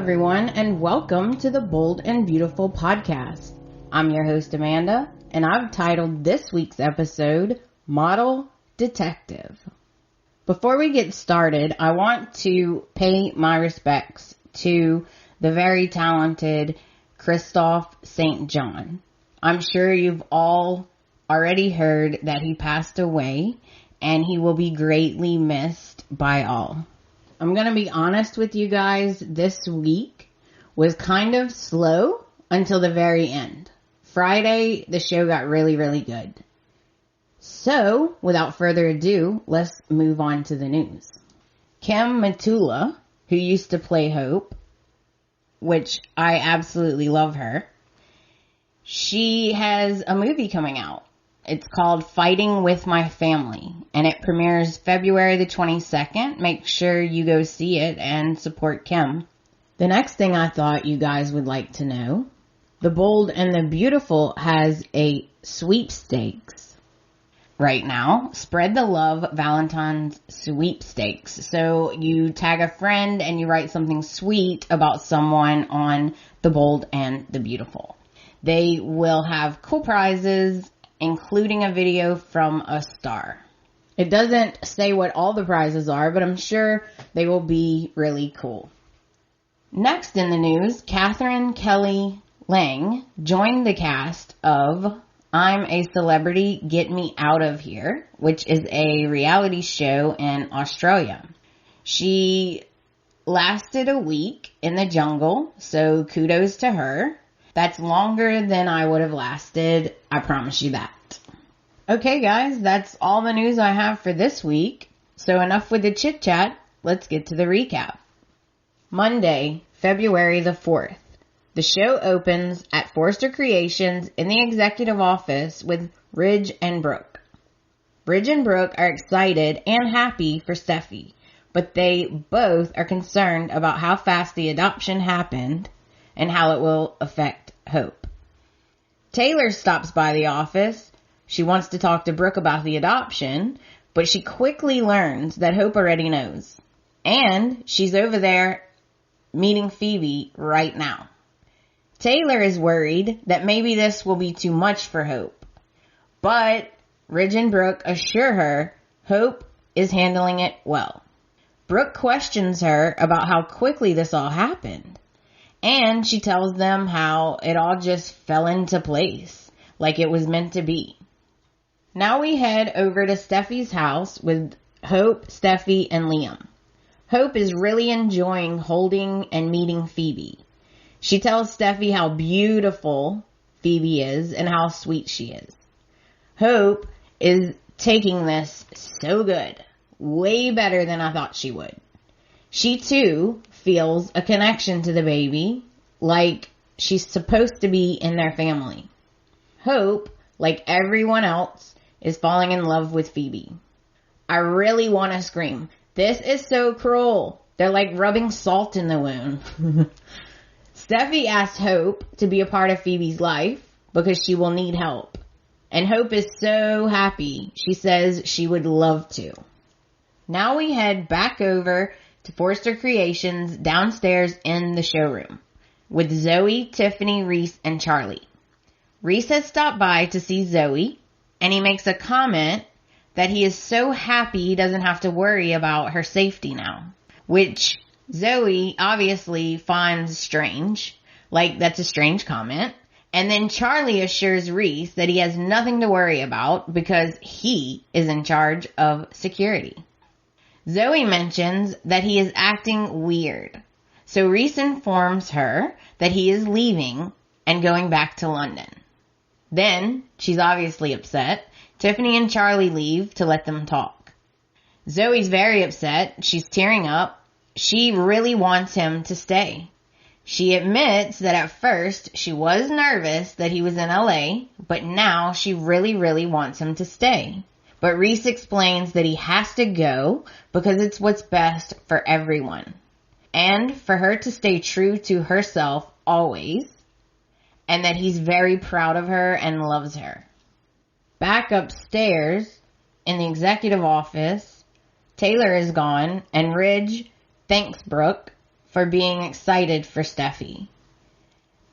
everyone, and welcome to the Bold and Beautiful podcast. I'm your host, Amanda, and I've titled this week's episode, Model Detective. Before we get started, I want to pay my respects to the very talented Christophe St. John. I'm sure you've all already heard that he passed away, and he will be greatly missed by all. I'm going to be honest with you guys, this week was kind of slow until the very end. Friday, the show got really good. So, without further ado, let's move on to the news. Kim Matula, who used to play Hope, which I absolutely love her, she has a movie coming out. It's called Fighting With My Family, and it premieres February the 22nd. Make sure you go see it and support Kim. The next thing I thought you guys would like to know, The Bold and the Beautiful has a sweepstakes right now. Spread the Love Valentine's Sweepstakes. So you tag a friend and you write something sweet about someone on The Bold and the Beautiful. They will have cool prizes, including a video from a star. It doesn't say what all the prizes are, but I'm sure they will be really cool. Next in the news, Catherine Kelly Lang joined the cast of I'm a Celebrity, Get Me Out of Here, which is a reality show in Australia. She lasted a week in the jungle, so kudos to her. That's longer than I would have lasted, I promise you that. Okay guys, that's all the news I have for this week. So enough with the chit chat, let's get to the recap. Monday, February the 4th. The show opens at Forrester Creations in the executive office with Ridge and Brooke. Ridge and Brooke are excited and happy for Steffi, but they both are concerned about how fast the adoption happened and how it will affect Hope. Taylor stops by the office. She wants to talk to Brooke about the adoption, but she quickly learns that Hope already knows. And she's over there meeting Phoebe right now. Taylor is worried that maybe this will be too much for Hope. But Ridge and Brooke assure her Hope is handling it well. Brooke questions her about how quickly this all happened. And she tells them how it all just fell into place, like it was meant to be. Now we head over to Steffi's house with Hope, Steffi, and Liam. Hope is really enjoying holding and meeting Phoebe. She tells Steffi how beautiful Phoebe is and how sweet she is. Hope is taking this so good, way better than I thought she would. She too feels a connection to the baby, like she's supposed to be in their family. Hope, like everyone else, is falling in love with Phoebe. I really want to scream. This is so cruel. They're like rubbing salt in the wound. Steffi asked Hope to be a part of Phoebe's life because she will need help. And Hope is so happy. She says she would love to. Now we head back over to Forrester Creations downstairs in the showroom with Zoe, Tiffany, Reese, and Charlie. Reese has stopped by to see Zoe, and he makes a comment that he is so happy he doesn't have to worry about her safety now, which Zoe obviously finds strange, like that's a strange comment. And then Charlie assures Reese that he has nothing to worry about because he is in charge of security. Zoe mentions that he is acting weird, so Reese informs her that he is leaving and going back to London. Then, she's obviously upset. Tiffany and Charlie leave to let them talk. Zoe's very upset. She's tearing up. She really wants him to stay. She admits that at first she was nervous that he was in LA, but now she really wants him to stay. But Reese explains that he has to go because it's what's best for everyone. And for her to stay true to herself always. And that he's very proud of her and loves her. Back upstairs in the executive office, Taylor is gone and Ridge thanks Brooke for being excited for Steffi.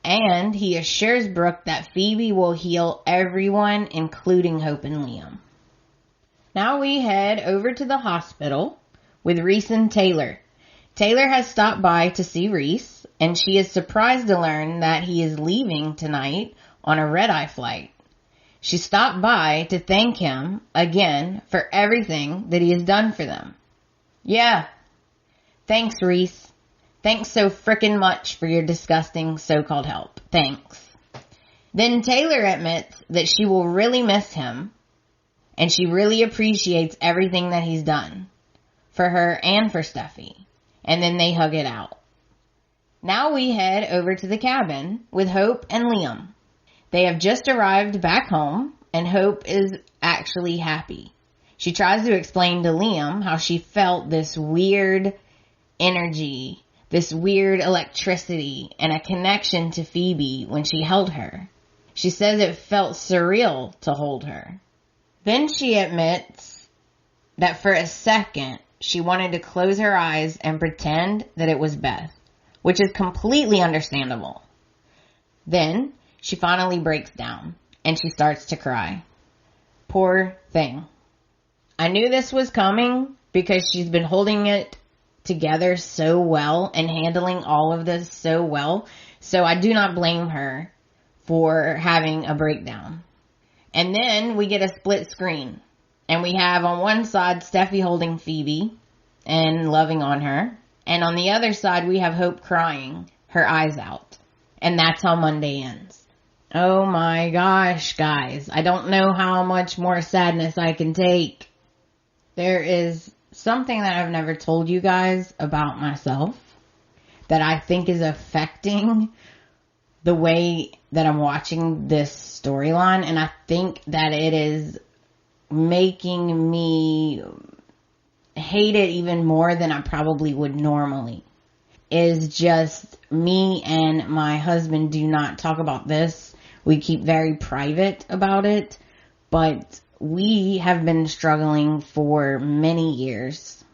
And he assures Brooke that Phoebe will heal everyone, including Hope and Liam. Now we head over to the hospital with Reese and Taylor. Taylor has stopped by to see Reese, and she is surprised to learn that he is leaving tonight on a red-eye flight. She stopped by to thank him again for everything that he has done for them. Yeah. Thanks, Reese. Thanks so frickin' much for your disgusting so-called help. Thanks. Then Taylor admits that she will really miss him, and she really appreciates everything that he's done for her and for Steffi. And then they hug it out. Now we head over to the cabin with Hope and Liam. They have just arrived back home, and Hope is actually happy. She tries to explain to Liam how she felt this weird energy, this weird electricity, and a connection to Phoebe when she held her. She says it felt surreal to hold her. Then she admits that for a second, she wanted to close her eyes and pretend that it was Beth, which is completely understandable. Then she finally breaks down and she starts to cry. Poor thing. I knew this was coming because she's been holding it together so well and handling all of this so well. So I do not blame her for having a breakdown. And then we get a split screen. And we have on one side Steffi holding Phoebe and loving on her. And on the other side we have Hope crying her eyes out. And that's how Monday ends. Oh my gosh, guys. I don't know how much more sadness I can take. There is something that I've never told you guys about myself that I think is affecting the way that I'm watching this storyline. And I think that it is making me hate it even more than I probably would normally. Is just me and my husband do not talk about this. We keep very private about it, but we have been struggling for many years,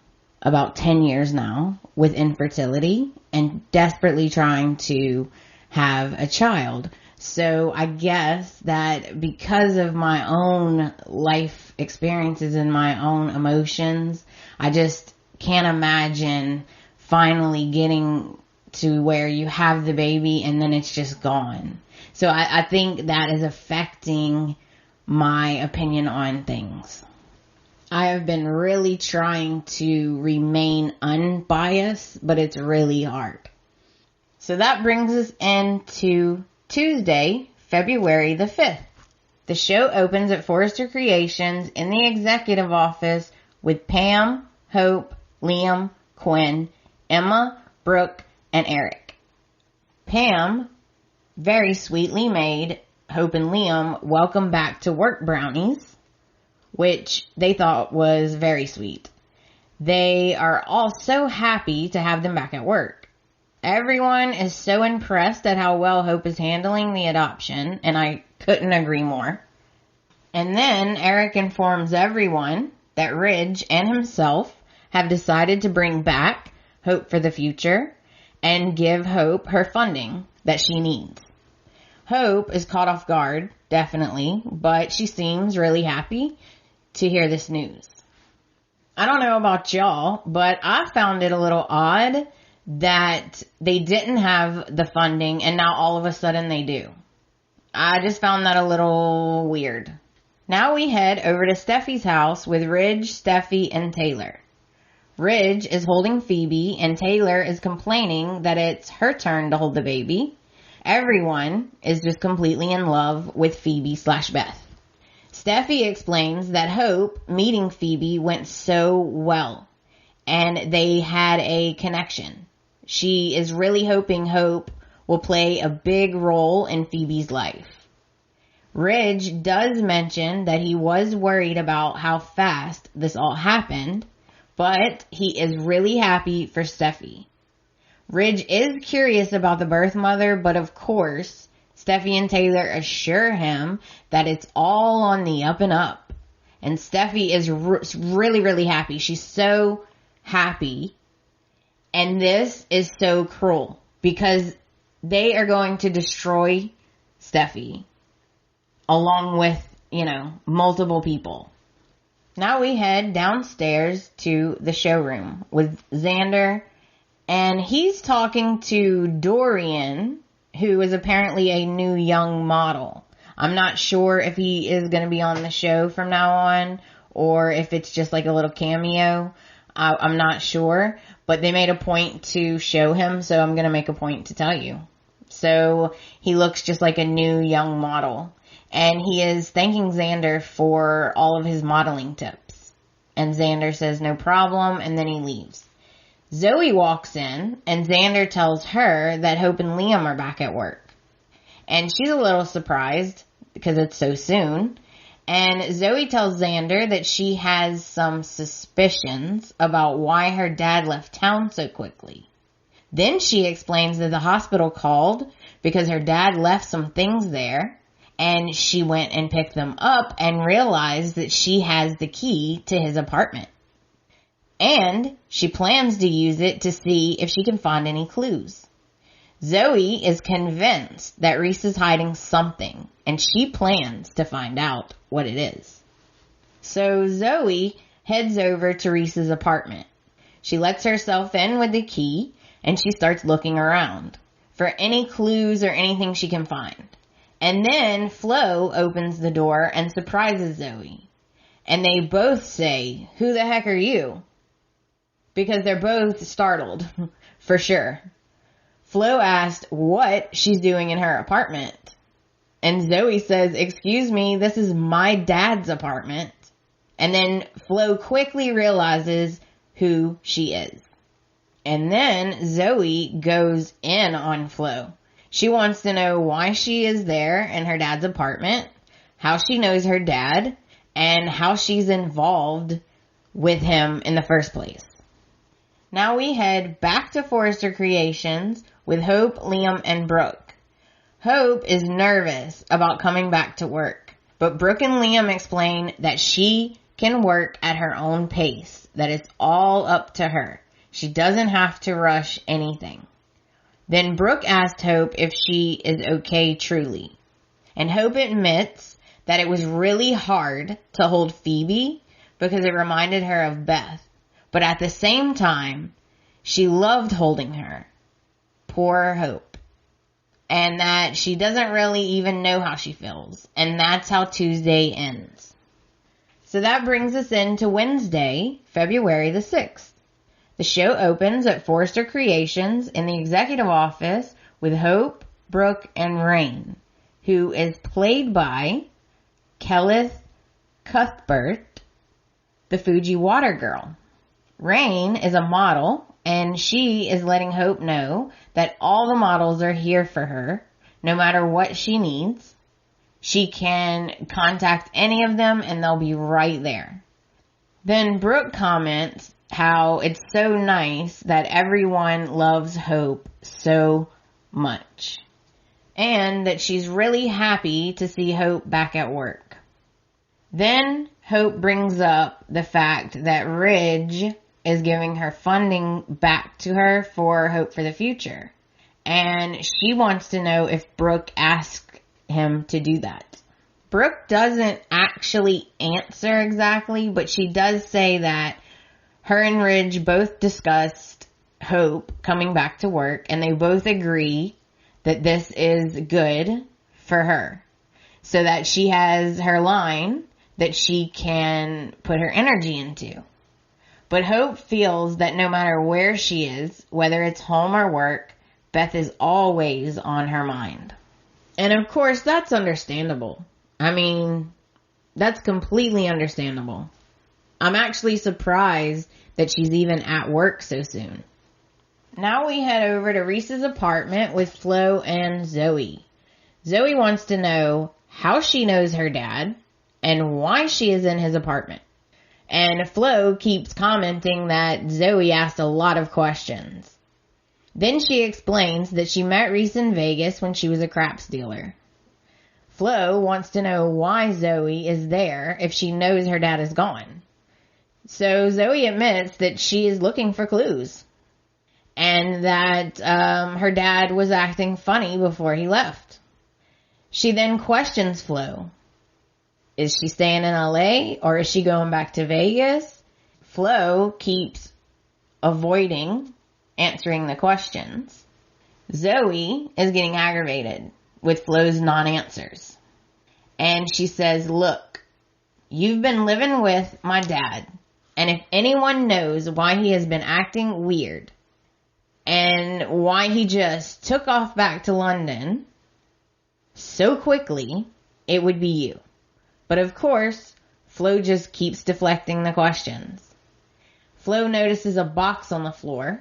about 10 years now, with infertility and desperately trying to have a child. So I guess that because of my own life experiences and my own emotions, I just can't imagine finally getting to where you have the baby and then it's just gone. So I think that is affecting my opinion on things. I have been really trying to remain unbiased, but it's really hard. So that brings us into Tuesday, February the 5th. The show opens at Forrester Creations in the executive office with Pam, Hope, Liam, Quinn, Emma, Brooke, and Eric. Pam very sweetly made Hope and Liam welcome back to work brownies, which they thought was very sweet. They are all so happy to have them back at work. Everyone is so impressed at how well Hope is handling the adoption, and I couldn't agree more. And then Eric informs everyone that Ridge and himself have decided to bring back Hope for the future and give Hope her funding that she needs. Hope is caught off guard, definitely, but she seems really happy to hear this news. I don't know about y'all, but I found it a little odd that they didn't have the funding and now all of a sudden they do. I just found that a little weird. Now we head over to Steffi's house with Ridge, Steffi, and Taylor. Ridge is holding Phoebe and Taylor is complaining that it's her turn to hold the baby. Everyone is just completely in love with Phoebe/Beth. Steffi explains that Hope meeting Phoebe went so well and they had a connection. She is really hoping Hope will play a big role in Phoebe's life. Ridge does mention that he was worried about how fast this all happened, but he is really happy for Steffi. Ridge is curious about the birth mother, but of course, Steffi and Taylor assure him that it's all on the up and up. And Steffi is really, really happy. She's so happy. And this is so cruel because they are going to destroy Steffi along with, multiple people. Now we head downstairs to the showroom with Xander, and he's talking to Dorian, who is apparently a new young model. I'm not sure if he is going to be on the show from now on or if it's just like a little cameo. I'm not sure, but they made a point to show him, so I'm going to make a point to tell you. So he looks just like a new young model, and he is thanking Xander for all of his modeling tips. And Xander says no problem, and then he leaves. Zoe walks in, and Xander tells her that Hope and Liam are back at work. And she's a little surprised because it's so soon. And Zoe tells Xander that she has some suspicions about why her dad left town so quickly. Then she explains that the hospital called because her dad left some things there, and she went and picked them up and realized that she has the key to his apartment. And she plans to use it to see if she can find any clues. Zoe is convinced that Reese is hiding something, and she plans to find out what it is. So Zoe heads over to Reese's apartment. She lets herself in with the key, and she starts looking around for any clues or anything she can find. And then Flo opens the door and surprises Zoe. And they both say, "Who the heck are you?" Because they're both startled, for sure. Flo asked what she's doing in her apartment. And Zoe says, "Excuse me, this is my dad's apartment." And then Flo quickly realizes who she is. And then Zoe goes in on Flo. She wants to know why she is there in her dad's apartment, how she knows her dad, and how she's involved with him in the first place. Now we head back to Forrester Creations with Hope, Liam, and Brooke. Hope is nervous about coming back to work, but Brooke and Liam explain that she can work at her own pace, that it's all up to her. She doesn't have to rush anything. Then Brooke asked Hope if she is okay truly. And Hope admits that it was really hard to hold Phoebe because it reminded her of Beth. But at the same time, she loved holding her. Poor Hope. And that she doesn't really even know how she feels. And that's how Tuesday ends. So that brings us into Wednesday, February the 6th. The show opens at Forrester Creations in the executive office with Hope, Brooke, and Rain, who is played by Kellith Cuthbert, the Fuji Water Girl. Rain is a model, and she is letting Hope know that all the models are here for her, no matter what she needs. She can contact any of them, and they'll be right there. Then Brooke comments how it's so nice that everyone loves Hope so much, and that she's really happy to see Hope back at work. Then Hope brings up the fact that Ridge is giving her funding back to her for Hope for the Future, and she wants to know if Brooke asked him to do that. Brooke doesn't actually answer exactly, but she does say that her and Ridge both discussed Hope coming back to work, and they both agree that this is good for her, so that she has her line that she can put her energy into. But Hope feels that no matter where she is, whether it's home or work, Beth is always on her mind. And of course, that's understandable. I mean, that's completely understandable. I'm actually surprised that she's even at work so soon. Now we head over to Reese's apartment with Flo and Zoe. Zoe wants to know how she knows her dad and why she is in his apartment. And Flo keeps commenting that Zoe asked a lot of questions. Then she explains that she met Reese in Vegas when she was a craps dealer. Flo wants to know why Zoe is there if she knows her dad is gone. So Zoe admits that she is looking for clues. and that her dad was acting funny before he left. She then questions Flo. Is she staying in LA or is she going back to Vegas? Flo keeps avoiding answering the questions. Zoe is getting aggravated with Flo's non-answers. And she says, look, you've been living with my dad. And if anyone knows why he has been acting weird and why he just took off back to London so quickly, it would be you. But of course, Flo just keeps deflecting the questions. Flo notices a box on the floor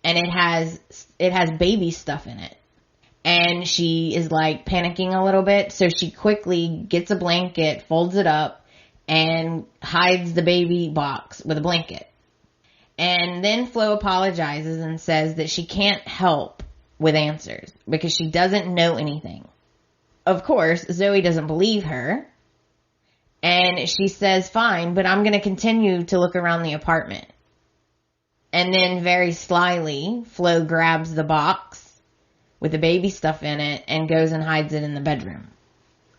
and it has baby stuff in it. And she is like panicking a little bit. So she quickly gets a blanket, folds it up, and hides the baby box with a blanket. And then Flo apologizes and says that she can't help with answers because she doesn't know anything. Of course, Zoe doesn't believe her. And she says, fine, but I'm going to continue to look around the apartment. And then very slyly, Flo grabs the box with the baby stuff in it and goes and hides it in the bedroom.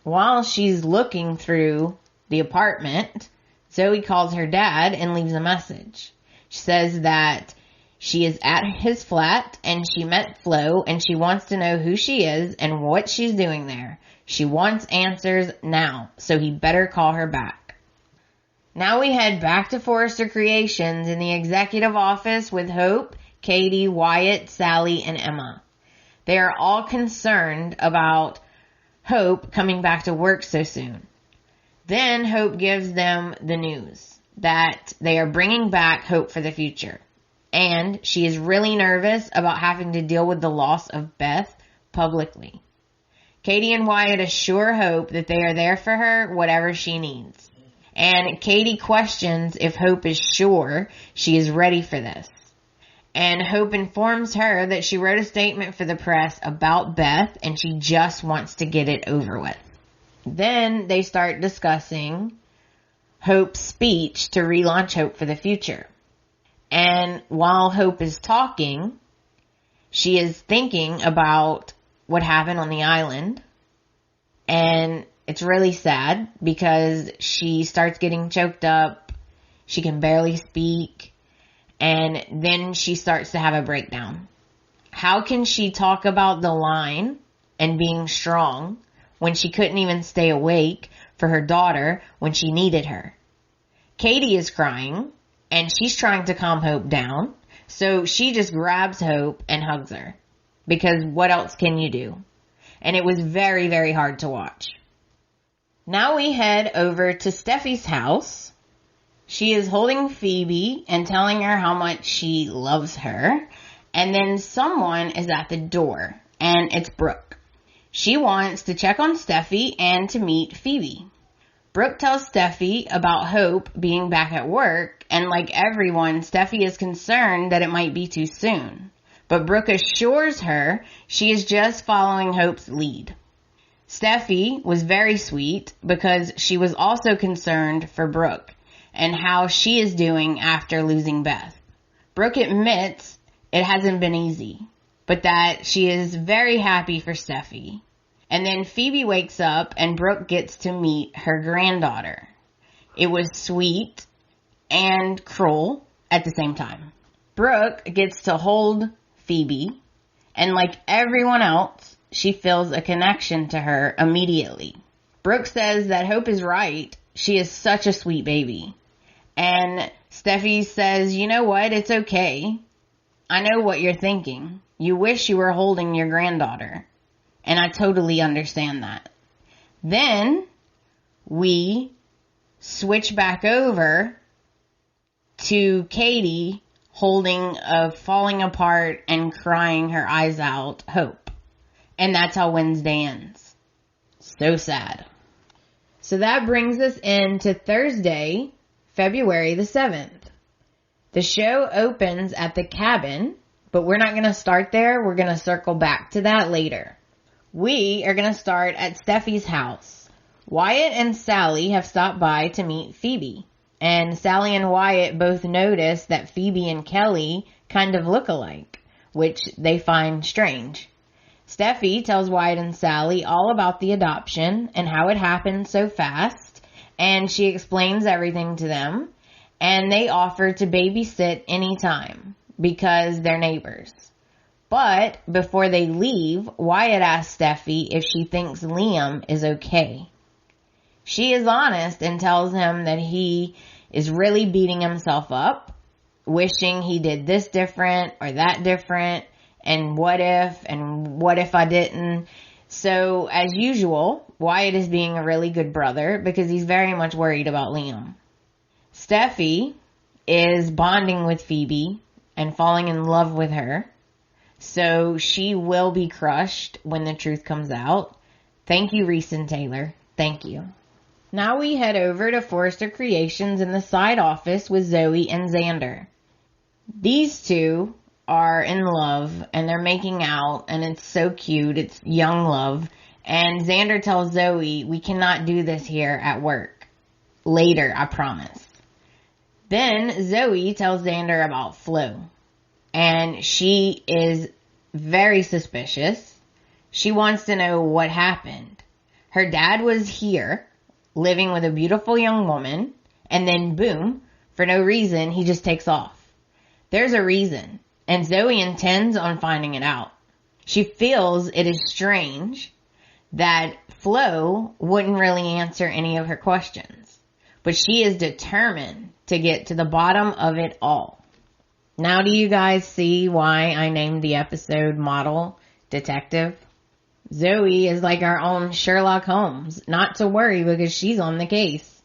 While she's looking through the apartment, Zoe calls her dad and leaves a message. She says that she is at his flat and she met Flo and she wants to know who she is and what she's doing there. She wants answers now, so he better call her back. Now we head back to Forrester Creations in the executive office with Hope, Katie, Wyatt, Sally, and Emma. They are all concerned about Hope coming back to work so soon. Then Hope gives them the news that they are bringing back Hope for the future. And she is really nervous about having to deal with the loss of Beth publicly. Katie and Wyatt assure Hope that they are there for her, whatever she needs. And Katie questions if Hope is sure she is ready for this. And Hope informs her that she wrote a statement for the press about Beth and she just wants to get it over with. Then they start discussing Hope's speech to relaunch Hope for the future. And while Hope is talking, she is thinking about what happened on the island. And it's really sad because she starts getting choked up. She can barely speak. And then she starts to have a breakdown. How can she talk about the line and being strong when she couldn't even stay awake for her daughter when she needed her? Katie is crying and she's trying to calm Hope down. So she just grabs Hope and hugs her because what else can you do? And it was very, very hard to watch. Now we head over to Steffi's house. She is holding Phoebe and telling her how much she loves her. And then someone is at the door, and it's Brooke. She wants to check on Steffi and to meet Phoebe. Brooke tells Steffi about Hope being back at work, and like everyone, Steffi is concerned that it might be too soon. But Brooke assures her she is just following Hope's lead. Steffi was very sweet because she was also concerned for Brooke and how she is doing after losing Beth. Brooke admits it hasn't been easy, but that she is very happy for Steffi. And then Phoebe wakes up and Brooke gets to meet her granddaughter. It was sweet and cruel at the same time. Brooke gets to hold Phoebe, and like everyone else, she feels a connection to her immediately. Brooke says that Hope is right. She is such a sweet baby. And Steffi says, you know what? It's okay. I know what you're thinking. You wish you were holding your granddaughter. And I totally understand that. Then we switch back over to Katie holding a falling apart and crying her eyes out Hope. And that's how Wednesday ends. So sad. So that brings us into Thursday, February the 7th. The show opens at the cabin, but we're not going to start there. We're going to circle back to that later. We are going to start at Steffi's house. Wyatt and Sally have stopped by to meet Phoebe. And Sally and Wyatt both notice that Phoebe and Kelly kind of look alike. which they find strange. Steffi tells Wyatt and Sally all about the adoption and how it happened so fast, and she explains everything to them, and they offer to babysit anytime because they're neighbors. But before they leave, Wyatt asks Steffi if she thinks Liam is okay. She is honest and tells him that he is really beating himself up, wishing he did this different or that different, and what if I didn't. So, as usual, Wyatt is being a really good brother because he's very much worried about Liam. Steffi is bonding with Phoebe and falling in love with her, so she will be crushed when the truth comes out. Thank you, Reese and Taylor. Thank you. Now we head over to Forrester Creations in the side office with Zoe and Xander. These two are in love and they're making out, and it's so cute. It's young love. And Xander tells Zoe, we cannot do this here at work. Later, I promise. Then Zoe tells Xander about Flo, and she is very suspicious. She wants to know what happened. Her dad was here, living with a beautiful young woman, and then boom, for no reason, he just takes off. There's a reason, and Zoe intends on finding it out. She feels it is strange that Flo wouldn't really answer any of her questions, but she is determined to get to the bottom of it all. Now do you guys see why I named the episode Model Detective? Zoe is like our own Sherlock Holmes. Not to worry because she's on the case.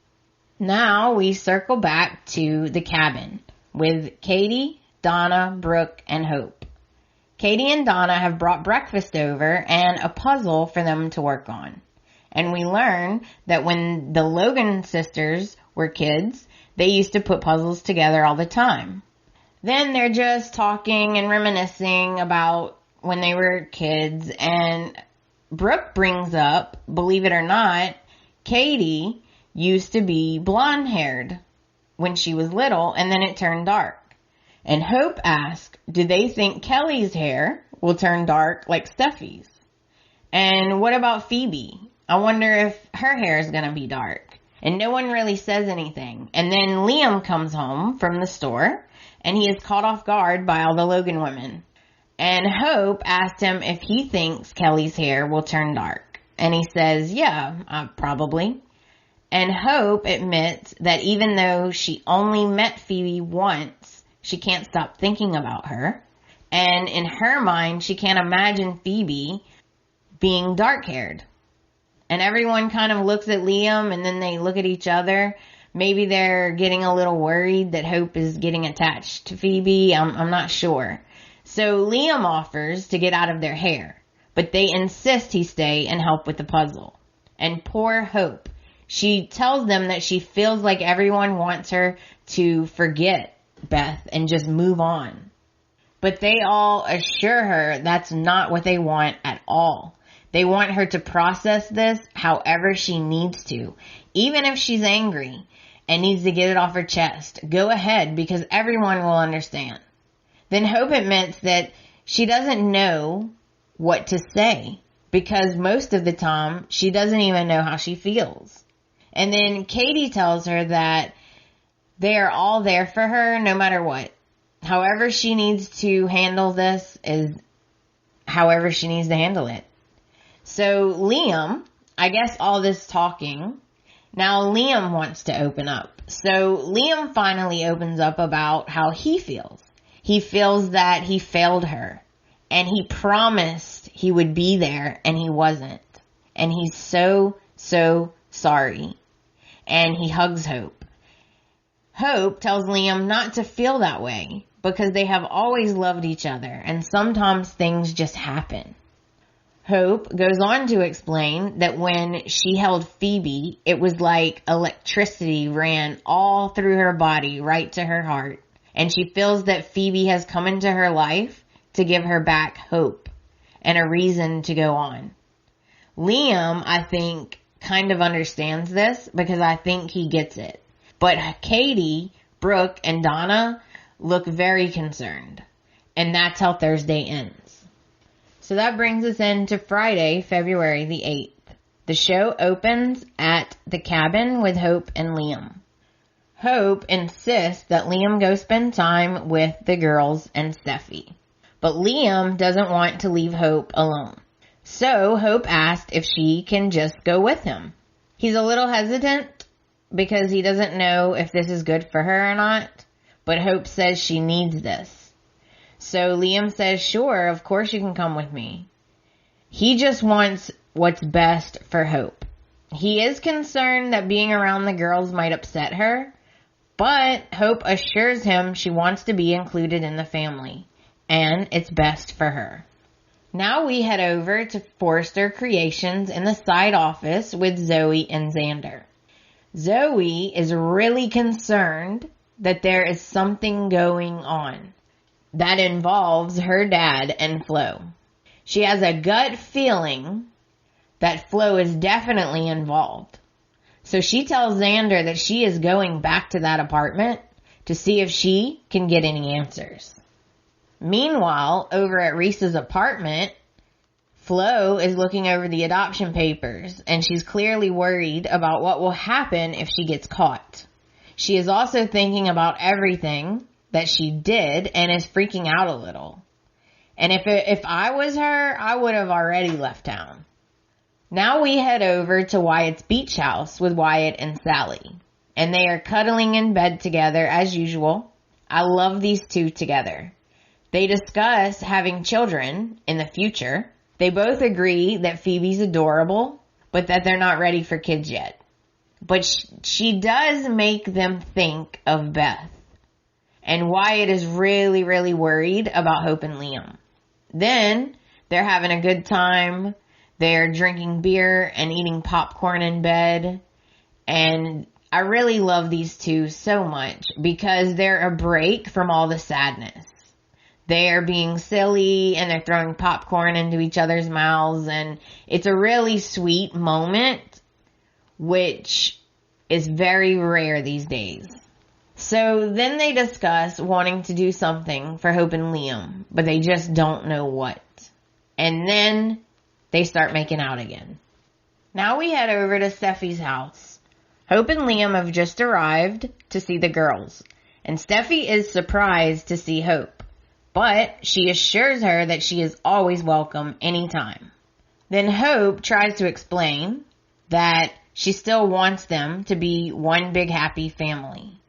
Now we circle back to the cabin with Katie, Donna, Brooke, and Hope. Katie and Donna have brought breakfast over and a puzzle for them to work on. And we learn that when the Logan sisters were kids, they used to put puzzles together all the time. Then they're just talking and reminiscing about when they were kids, and Brooke brings up, believe it or not, Katie used to be blonde-haired when she was little, and then it turned dark. And Hope asked, do they think Kelly's hair will turn dark like Steffi's? And what about Phoebe? I wonder if her hair is going to be dark. And no one really says anything. And then Liam comes home from the store, and he is caught off guard by all the Logan women. And Hope asked him if he thinks Kelly's hair will turn dark. And he says, yeah, probably. And Hope admits that even though she only met Phoebe once, she can't stop thinking about her. And in her mind, she can't imagine Phoebe being dark-haired. And everyone kind of looks at Liam and then they look at each other. Maybe they're getting a little worried that Hope is getting attached to Phoebe. I'm not sure. So Liam offers to get out of their hair, but they insist he stay and help with the puzzle. And poor Hope, she tells them that she feels like everyone wants her to forget Beth and just move on. But they all assure her that's not what they want at all. They want her to process this however she needs to, even if she's angry and needs to get it off her chest. Go ahead, because everyone will understand. Then Hope admits that she doesn't know what to say because most of the time she doesn't even know how she feels. And then Katie tells her that they are all there for her no matter what. However she needs to handle this is however she needs to handle it. So Liam, I guess all this talking, now Liam wants to open up. So Liam finally opens up about how he feels. He feels that he failed her, and he promised he would be there, and he wasn't. And he's so sorry. And he hugs Hope. Hope tells Liam not to feel that way, because they have always loved each other, and sometimes things just happen. Hope goes on to explain that when she held Phoebe, it was like electricity ran all through her body right to her heart. And she feels that Phoebe has come into her life to give her back hope and a reason to go on. Liam, I think, kind of understands this because I think he gets it. But Katie, Brooke, and Donna look very concerned. And that's how Thursday ends. So that brings us into Friday, February the 8th. The show opens at the cabin with Hope and Liam. Hope insists that Liam go spend time with the girls and Steffi. But Liam doesn't want to leave Hope alone. So Hope asked if she can just go with him. He's a little hesitant because he doesn't know if this is good for her or not. But Hope says she needs this. So Liam says, sure, of course you can come with me. He just wants what's best for Hope. He is concerned that being around the girls might upset her, but Hope assures him she wants to be included in the family, and it's best for her. Now we head over to Forrester Creations in the side office with Zoe and Xander. Zoe is really concerned that there is something going on that involves her dad and Flo. She has a gut feeling that Flo is definitely involved. So she tells Xander that she is going back to that apartment to see if she can get any answers. Meanwhile, over at Reese's apartment, Flo is looking over the adoption papers, and she's clearly worried about what will happen if she gets caught. She is also thinking about everything that she did and is freaking out a little. And if I was her, I would have already left town. Now we head over to Wyatt's beach house with Wyatt and Sally. And they are cuddling in bed together as usual. I love these two together. They discuss having children in the future. They both agree that Phoebe's adorable, but that they're not ready for kids yet. But she does make them think of Beth. And Wyatt is really, really worried about Hope and Liam. Then they're having a good time. They're drinking beer and eating popcorn in bed. And I really love these two so much because they're a break from all the sadness. They are being silly and they're throwing popcorn into each other's mouths. And it's a really sweet moment, which is very rare these days. So then they discuss wanting to do something for Hope and Liam, but they just don't know what. And then they start making out again. Now we head over to Steffi's house. Hope and Liam have just arrived to see the girls, and Steffi is surprised to see Hope, but she assures her that she is always welcome anytime. Then Hope tries to explain that she still wants them to be one big happy family.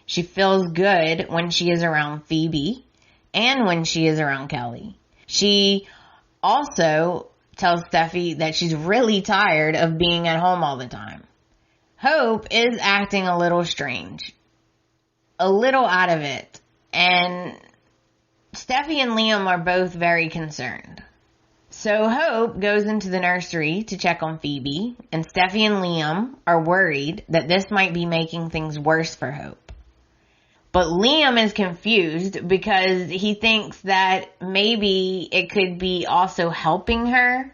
She feels good when she is around Phoebe and when she is around Kelly. She also tells Steffi that she's really tired of being at home all the time. Hope is acting a little strange, a little out of it, and Steffi and Liam are both very concerned. So Hope goes into the nursery to check on Phoebe, and Steffi and Liam are worried that this might be making things worse for Hope. But Liam is confused because he thinks that maybe it could be also helping her.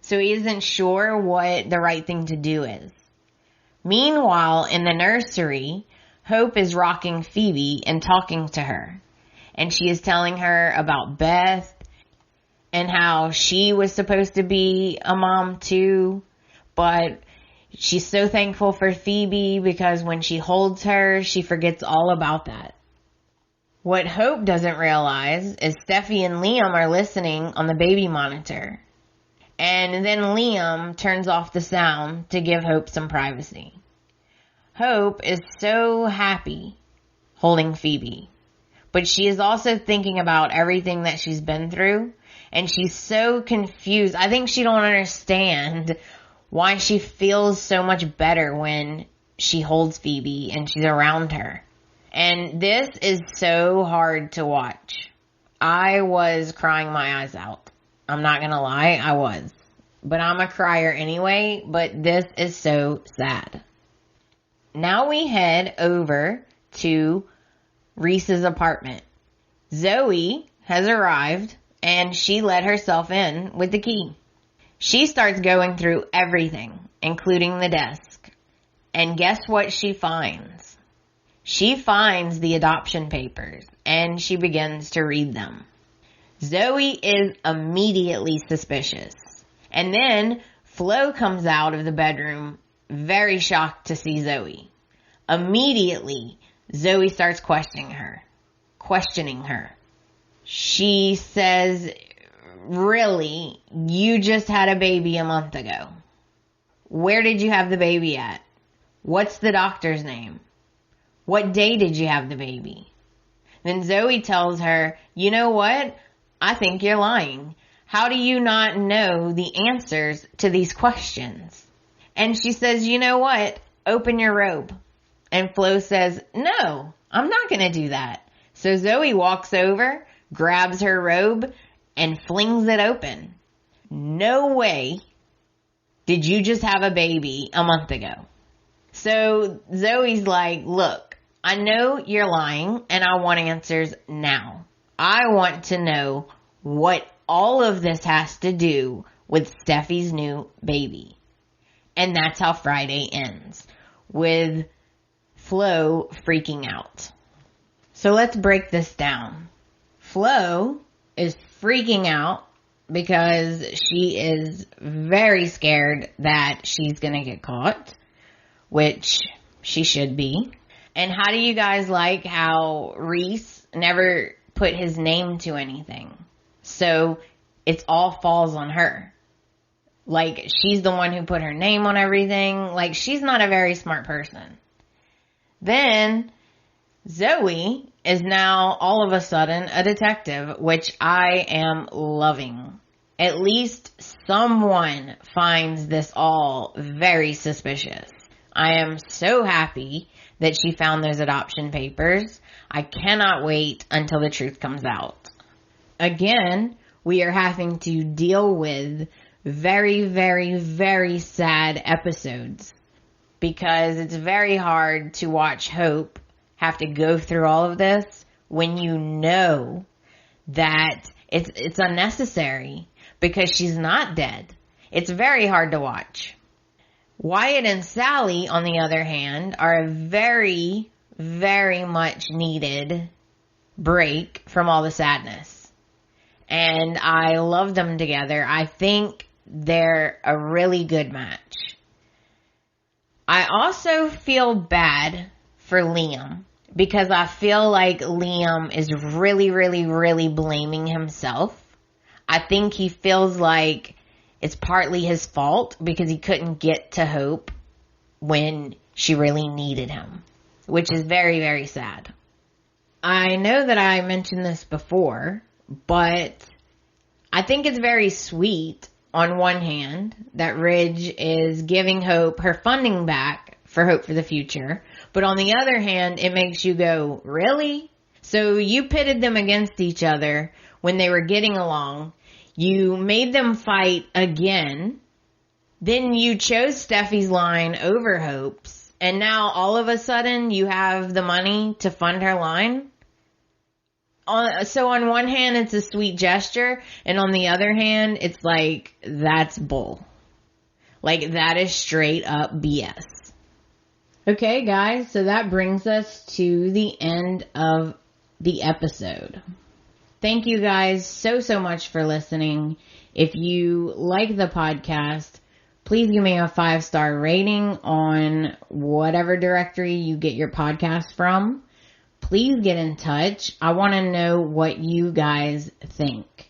So he isn't sure what the right thing to do is. Meanwhile, in the nursery, Hope is rocking Phoebe and talking to her. And she is telling her about Beth and how she was supposed to be a mom too. But she's so thankful for Phoebe because when she holds her, she forgets all about that. What Hope doesn't realize is Steffi and Liam are listening on the baby monitor. And then Liam turns off the sound to give Hope some privacy. Hope is so happy holding Phoebe. But she is also thinking about everything that she's been through. And she's so confused. I think she don't understand why she feels so much better when she holds Phoebe and she's around her. And this is so hard to watch. I was crying my eyes out. I'm not gonna lie, I was. But I'm a crier anyway, but this is so sad. Now we head over to Reese's apartment. Zoe has arrived and she let herself in with the key. She starts going through everything, including the desk. And guess what she finds? She finds the adoption papers and she begins to read them. Zoe is immediately suspicious. And then Flo comes out of the bedroom very shocked to see Zoe. Immediately, Zoe starts questioning her. She says, really, you just had a baby a month ago. Where did you have the baby at? What's the doctor's name? What day did you have the baby? Then Zoe tells her, you know what? I think you're lying. How do you not know the answers to these questions? And she says, you know what? Open your robe. And Flo says, no, I'm not going to do that. So Zoe walks over, grabs her robe, and flings it open. No way did you just have a baby a month ago. So Zoe's like, look, I know you're lying and I want answers now. I want to know what all of this has to do with Steffi's new baby. And that's how Friday ends, with Flo freaking out. So let's break this down. Flo is freaking out because she is very scared that she's gonna get caught, which she should be. And how do you guys like how Reese never put his name to anything? So it all falls on her. Like, she's the one who put her name on everything. Like, she's not a very smart person. Then Zoe is now all of a sudden a detective, which I am loving. At least someone finds this all very suspicious. I am so happy that she found those adoption papers. I cannot wait until the truth comes out. Again, we are having to deal with very, very, very sad episodes, because it's very hard to watch Hope have to go through all of this when you know that it's unnecessary, because she's not dead. It's very hard to watch. Wyatt and Sally, on the other hand, are a very, very much needed break from all the sadness. And I love them together. I think they're a really good match. I also feel bad for Liam, because I feel like Liam is really, really, really blaming himself. I think he feels like it's partly his fault because he couldn't get to Hope when she really needed him, which is very, very sad. I know that I mentioned this before, but I think it's very sweet on one hand that Ridge is giving Hope her funding back for Hope for the Future, but on the other hand, it makes you go, really? So you pitted them against each other when they were getting along. You made them fight again. Then you chose Steffi's line over Hope's. And now all of a sudden you have the money to fund her line. So on one hand, it's a sweet gesture. And on the other hand, it's like, that's bull. Like, that is straight up BS. Okay, guys. So that brings us to the end of the episode. Thank you guys so much for listening. If you like the podcast, please give me a 5-star rating on whatever directory you get your podcast from. Please get in touch. I want to know what you guys think.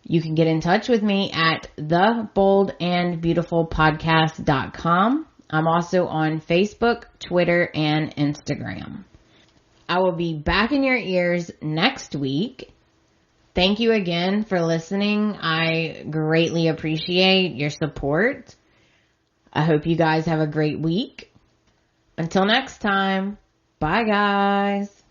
You can get in touch with me at theboldandbeautifulpodcast.com. I'm also on Facebook, Twitter, and Instagram. I will be back in your ears next week. Thank you again for listening. I greatly appreciate your support. I hope you guys have a great week. Until next time, bye guys.